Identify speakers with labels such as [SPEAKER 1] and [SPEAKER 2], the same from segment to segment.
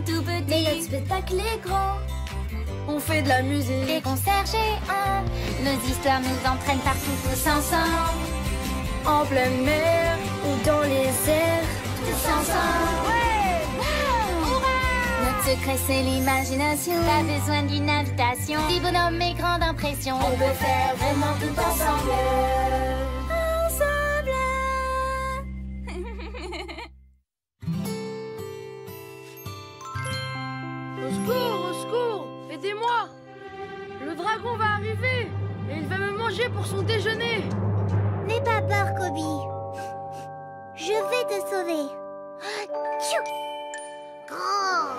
[SPEAKER 1] tout petits.
[SPEAKER 2] Mais notre spectacle est grand.
[SPEAKER 1] On fait de la musique.
[SPEAKER 2] Des concerts géants. Nos histoires nous entraînent partout tous ensemble.
[SPEAKER 1] En pleine mer ou dans les airs.
[SPEAKER 2] Tous ensemble.
[SPEAKER 1] Ouais!
[SPEAKER 2] Notre secret c'est l'imagination. Pas besoin d'une invitation. Petit bonhomme et grande impression.
[SPEAKER 1] On peut faire vraiment tout ensemble.
[SPEAKER 3] Au secours, au secours! Aidez-moi! Le dragon va arriver et il va me manger pour son déjeuner.
[SPEAKER 2] N'aie pas peur, Koby. Je vais te sauver. Tchou! Grand!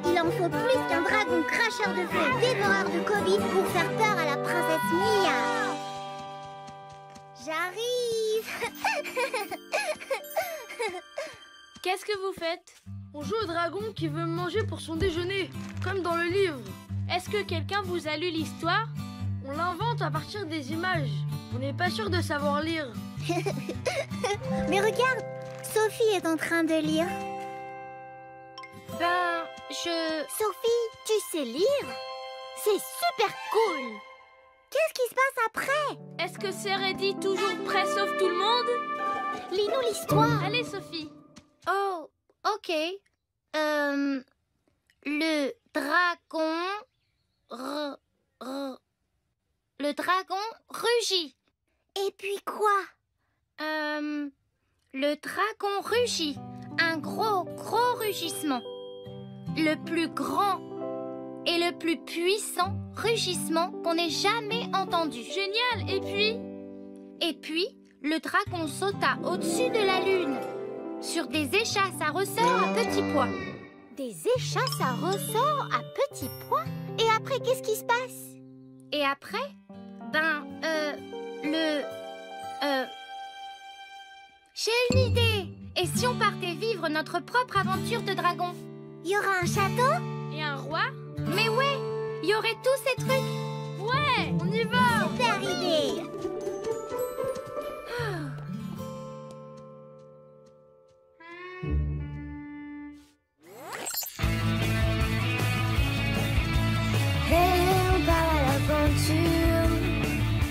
[SPEAKER 2] Il en faut plus qu'un dragon cracheur de feu et dévoreur de Koby pour faire peur à la princesse Mia. J'arrive.
[SPEAKER 3] Qu'est-ce que vous faites? On joue au dragon qui veut me manger pour son déjeuner, comme dans le livre.
[SPEAKER 4] Est-ce que quelqu'un vous a lu l'histoire?
[SPEAKER 3] On l'invente à partir des images. On n'est pas sûr de savoir lire.
[SPEAKER 2] Mais regarde, Sophie est en train de lire. Sophie, tu sais lire? C'est super cool. Qu'est-ce qui se passe après?
[SPEAKER 4] Est-ce que c'est Reddy toujours prêt sauf tout le monde?
[SPEAKER 2] Lis-nous l'histoire.
[SPEAKER 4] Allez, Sophie.
[SPEAKER 2] Oh, ok. Le dragon... Le dragon rugit. Et puis quoi? Le dragon rugit. Un gros rugissement. Le plus grand et le plus puissant rugissement qu'on ait jamais entendu.
[SPEAKER 4] Génial.
[SPEAKER 2] Et puis, le dragon sauta au-dessus de la lune. Sur des échasses à ressort à petits pois. Des échasses à ressort à petits pois? Et après, qu'est-ce qui se passe? Et après? J'ai une idée! Et si on partait vivre notre propre aventure de dragon? Il y aura un château?
[SPEAKER 4] Et un roi?
[SPEAKER 2] Mais ouais! Il y aurait tous ces trucs!
[SPEAKER 4] Ouais! On y va!
[SPEAKER 2] Super idée!
[SPEAKER 1] Hey, on part à l'aventure.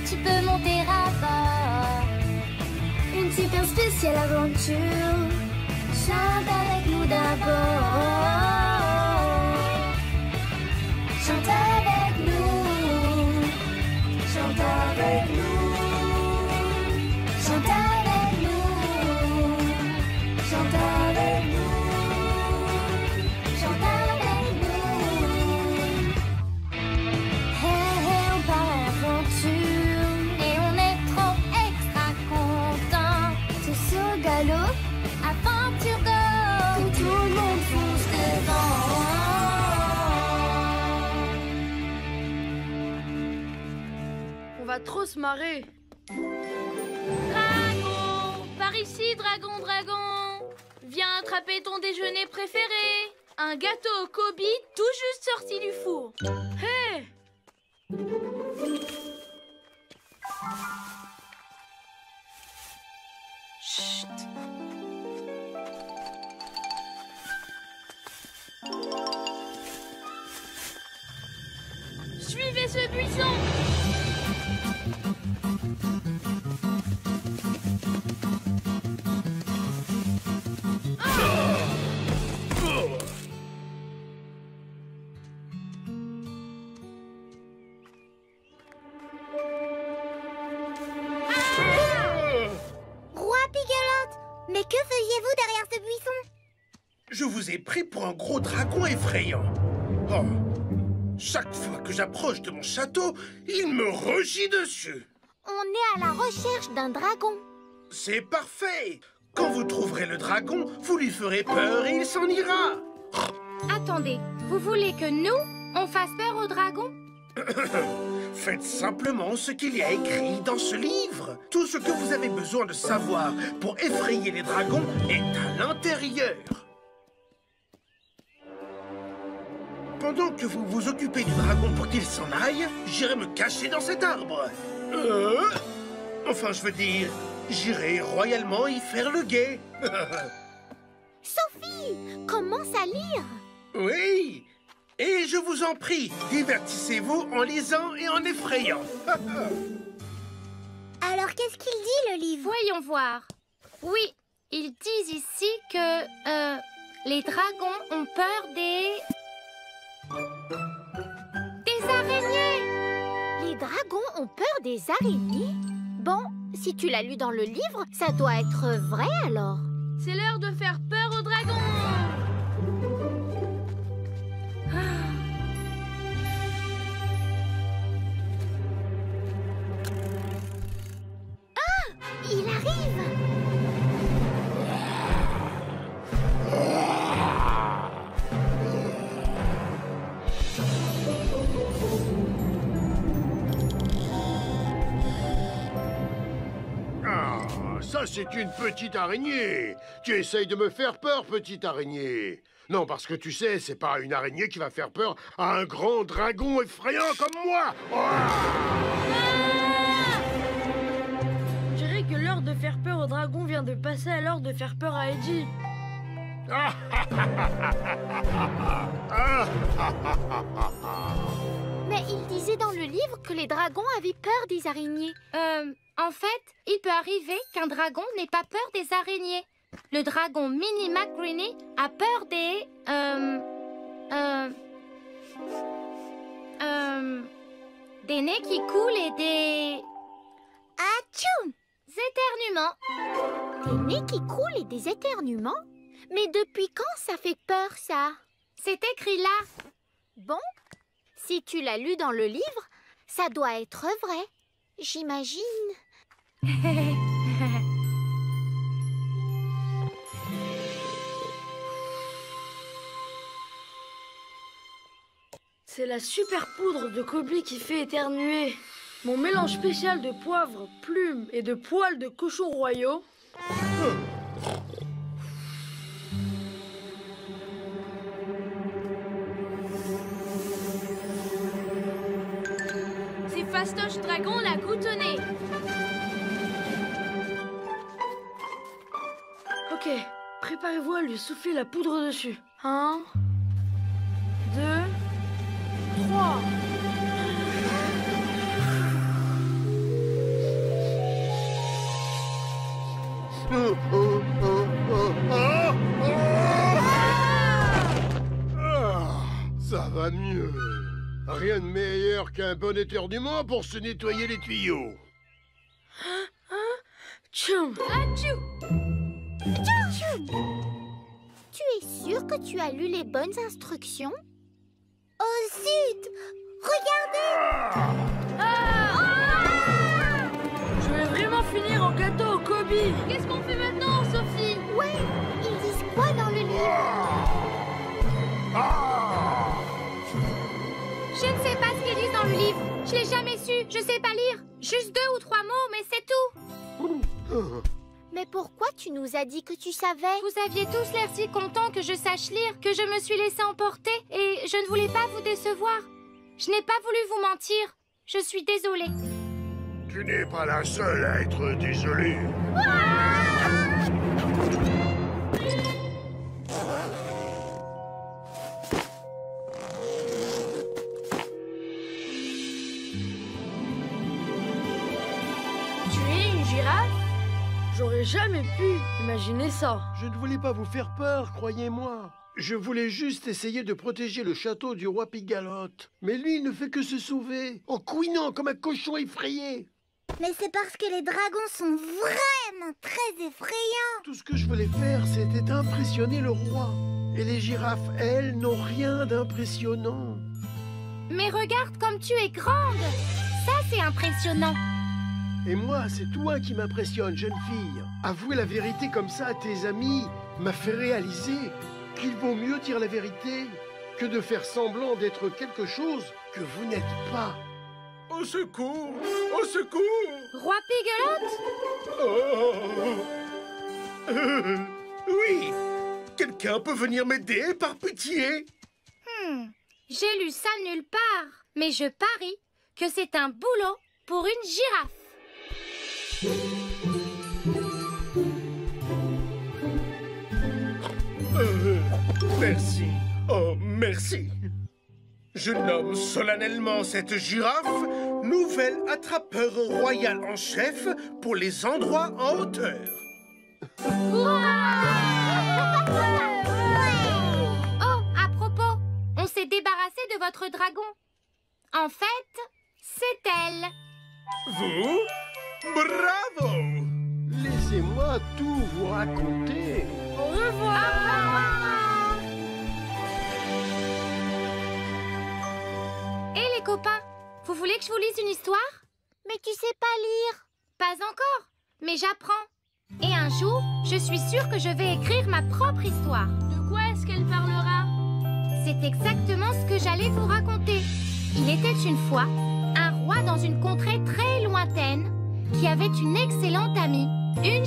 [SPEAKER 2] Tu peux monter à bord.
[SPEAKER 1] Une super spéciale aventure. Chante avec nous d'abord. Chante avec nous. Chante avec nous. Chante avec nous. Chante avec nous. Chante avec nous. Hey, hey, on part à l'aventure.
[SPEAKER 2] Et on est trop extra contents.
[SPEAKER 1] Tous au galop.
[SPEAKER 2] Aventure go!
[SPEAKER 1] Tout le monde fonce devant.
[SPEAKER 3] On va trop se marrer.
[SPEAKER 4] Dragon! Par ici, dragon, dragon! Viens attraper ton déjeuner préféré! Un gâteau au Koby tout juste sorti du four.
[SPEAKER 3] Hé!
[SPEAKER 4] Chut! Suivez ce buisson!
[SPEAKER 2] Roi Pigelotte! Mais que faisiez-vous derrière ce buisson?
[SPEAKER 5] Je vous ai pris pour un gros dragon effrayant. Oh, chaque fois que j'approche de mon château, il me rugit dessus.
[SPEAKER 2] On est à la recherche d'un dragon.
[SPEAKER 5] C'est parfait. Quand vous trouverez le dragon, vous lui ferez peur et il s'en ira.
[SPEAKER 2] Attendez, vous voulez que nous, on fasse peur au dragon?
[SPEAKER 5] Faites simplement ce qu'il y a écrit dans ce livre. Tout ce que vous avez besoin de savoir pour effrayer les dragons est à l'intérieur. Pendant que vous vous occupez du dragon pour qu'il s'en aille, j'irai me cacher dans cet arbre. Enfin, je veux dire, J'irai royalement y faire le guet.
[SPEAKER 2] Sophie, commence à lire.
[SPEAKER 5] Oui. Et je vous en prie, divertissez-vous en lisant et en effrayant.
[SPEAKER 2] Alors, qu'est-ce qu'il dit, le livre?
[SPEAKER 4] Voyons voir. Oui, ils disent ici que les dragons ont peur des araignées.
[SPEAKER 2] Les dragons ont peur des araignées? Bon, si tu l'as lu dans le livre, ça doit être vrai alors.
[SPEAKER 4] C'est l'heure de faire peur aux dragons.
[SPEAKER 2] Il arrive!
[SPEAKER 6] Ah, ça c'est une petite araignée. Tu essayes de me faire peur, petite araignée. Non, parce que tu sais, c'est pas une araignée qui va faire peur à un grand dragon effrayant comme moi.
[SPEAKER 3] Je dirais que l'heure de faire peur au dragon vient de passer à l'heure de faire peur à Eddie.
[SPEAKER 2] Mais il disait dans le livre que les dragons avaient peur des araignées.
[SPEAKER 4] En fait, il peut arriver qu'un dragon n'ait pas peur des araignées. Le dragon Mini McGreeny a peur des nez qui coulent et des
[SPEAKER 2] Atchoum!
[SPEAKER 4] éternuements.
[SPEAKER 2] Des nez qui coulent et des éternuements? Mais depuis quand ça fait peur, ça?
[SPEAKER 4] C'est écrit là.
[SPEAKER 2] Bon, si tu l'as lu dans le livre, ça doit être vrai, j'imagine.
[SPEAKER 3] C'est la super poudre de Kobe qui fait éternuer. Mon mélange spécial de poivre, plumes et de poils de cochons royaux.
[SPEAKER 4] C'est Fastoche Dragon la goutonnée.
[SPEAKER 3] Ok, préparez-vous à lui souffler la poudre dessus. 1, 2, 3.
[SPEAKER 6] Ça va mieux. Rien de meilleur qu'un bon éternuement pour se nettoyer les tuyaux.
[SPEAKER 3] Tchoum!
[SPEAKER 4] Atchou!
[SPEAKER 2] Tu es sûr que tu as lu les bonnes instructions? Oh zut! Regardez!
[SPEAKER 3] Je vais vraiment finir en gâteau au Kobe.
[SPEAKER 4] Qu'est-ce qu'on fait maintenant, Sophie?
[SPEAKER 2] Ouais, ils disent quoi dans le livre?
[SPEAKER 4] Je ne sais pas ce qu'ils disent dans le livre. Je l'ai jamais su. Je sais pas lire. Juste 2 ou 3 mots, mais c'est tout.
[SPEAKER 2] Mais pourquoi tu nous as dit que tu savais?
[SPEAKER 4] Vous aviez tous l'air si contents que je sache lire que je me suis laissée emporter et je ne voulais pas vous décevoir. Je n'ai pas voulu vous mentir. Je suis désolée.
[SPEAKER 6] Tu n'es pas la seule à être désolée.
[SPEAKER 3] Tu es une girafe? J'aurais jamais pu imaginer ça.
[SPEAKER 6] Je ne voulais pas vous faire peur, croyez-moi. Je voulais juste essayer de protéger le château du roi Pigalotte. Mais lui, il ne fait que se sauver, en couinant comme un cochon effrayé.
[SPEAKER 2] Mais c'est parce que les dragons sont vraiment très effrayants.
[SPEAKER 6] Tout ce que je voulais faire, c'était impressionner le roi. Et les girafes, elles, n'ont rien d'impressionnant.
[SPEAKER 4] Mais regarde comme tu es grande. Ça, c'est impressionnant.
[SPEAKER 6] Et moi, c'est toi qui m'impressionne, jeune fille. Avouer la vérité comme ça à tes amis m'a fait réaliser qu'il vaut mieux dire la vérité que de faire semblant d'être quelque chose que vous n'êtes pas.
[SPEAKER 5] Au secours! Au secours!
[SPEAKER 4] Roi Pigalotte?
[SPEAKER 5] Oh. Oui! Quelqu'un peut venir m'aider, par pitié?
[SPEAKER 4] J'ai lu ça nulle part. Mais je parie que c'est un boulot pour une girafe.
[SPEAKER 5] Merci. Oh, merci. Je nomme solennellement cette girafe nouvelle attrapeur royal en chef pour les endroits en hauteur.
[SPEAKER 2] Oh, à propos, on s'est débarrassé de votre dragon. En fait, c'est elle.
[SPEAKER 5] Vous? Bravo!
[SPEAKER 6] Laissez-moi tout vous raconter.
[SPEAKER 3] Au revoir.
[SPEAKER 2] Et les copains, vous voulez que je vous lise une histoire? Mais tu sais pas lire. Pas encore, mais j'apprends. Et un jour, je suis sûre que je vais écrire ma propre histoire.
[SPEAKER 4] De quoi est-ce qu'elle parlera?
[SPEAKER 2] C'est exactement ce que j'allais vous raconter. Il était une fois un roi dans une contrée très lointaine qui avait une excellente amie, une